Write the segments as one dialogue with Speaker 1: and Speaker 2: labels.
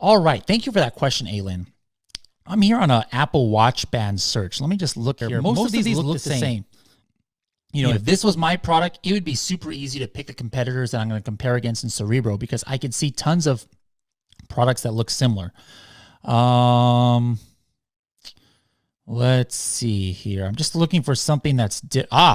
Speaker 1: All right. Thank you for that question, Aylin. I'm here on an Apple Watch band search. Let me just look here. Most of these look the same. If this was my product, it would be super easy to pick the competitors that I'm going to compare against in Cerebro because I can see tons of products that look similar. Let's see here. I'm just looking for something that's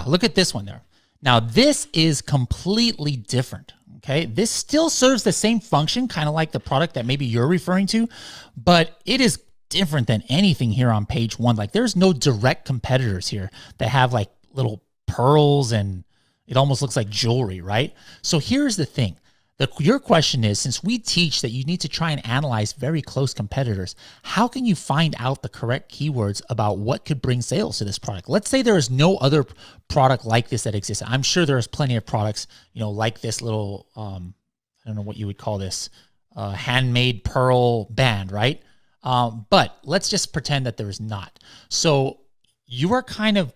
Speaker 1: look at this one there. Now this is completely different. Okay, this still serves the same function, kind of like the product that maybe you're referring to, but it is different than anything here on page one. Like there's no direct competitors here that have like little pearls and it almost looks like jewelry, right? So here's the thing. Your question is, since we teach that you need to try and analyze very close competitors, how can you find out the correct keywords about what could bring sales to this product? Let's say there is no other product like this that exists. I'm sure there's plenty of products, like this little, I don't know what you would call this, handmade pearl band, right? But let's just pretend that there is not. So you are kind of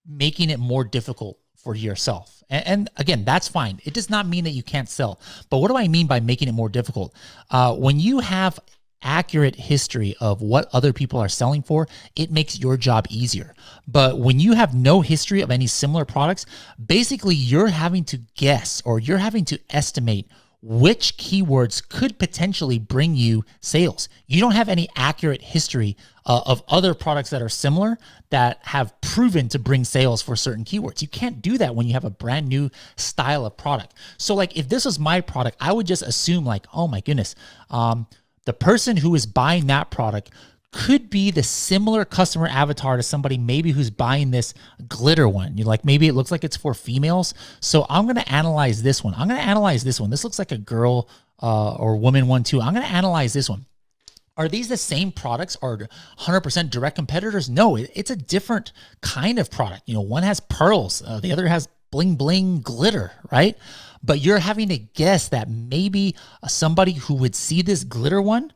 Speaker 1: making it more difficult for yourself. And again, that's fine. It does not mean that you can't sell. But what do I mean by making it more difficult? When you have accurate history of what other people are selling for, it makes your job easier. But when you have no history of any similar products, basically you're having to guess or you're having to estimate which keywords could potentially bring you sales. You don't have any accurate history of other products that are similar that have proven to bring sales for certain keywords. You can't do that when you have a brand new style of product. So like if this was my product, I would just assume like, oh my goodness, the person who is buying that product could be the similar customer avatar to somebody maybe who's buying this glitter one. Maybe it looks like it's for females. So I'm going to analyze this one. This looks like a girl or woman one too. I'm going to analyze this one. Are these the same products or 100% direct competitors? No, it's a different kind of product. One has pearls, the other has bling bling glitter, right? But you're having to guess that maybe somebody who would see this glitter one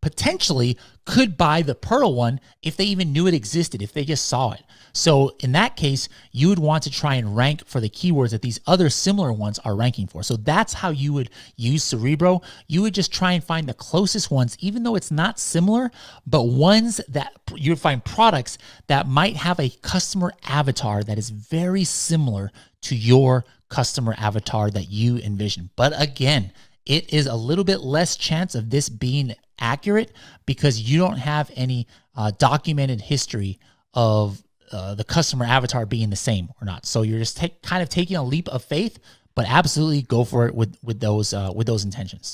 Speaker 1: potentially could buy the pearl one if they even knew it existed, if they just saw it. So in that case, you would want to try and rank for the keywords that these other similar ones are ranking for. So that's how you would use Cerebro. You would just try and find the closest ones, even though it's not similar, but ones that you would find products that might have a customer avatar that is very similar to your customer avatar that you envision. But again, it is a little bit less chance of this being accurate because you don't have any documented history of the customer avatar being the same or not. So you're just kind of taking a leap of faith, but absolutely go for it with those intentions.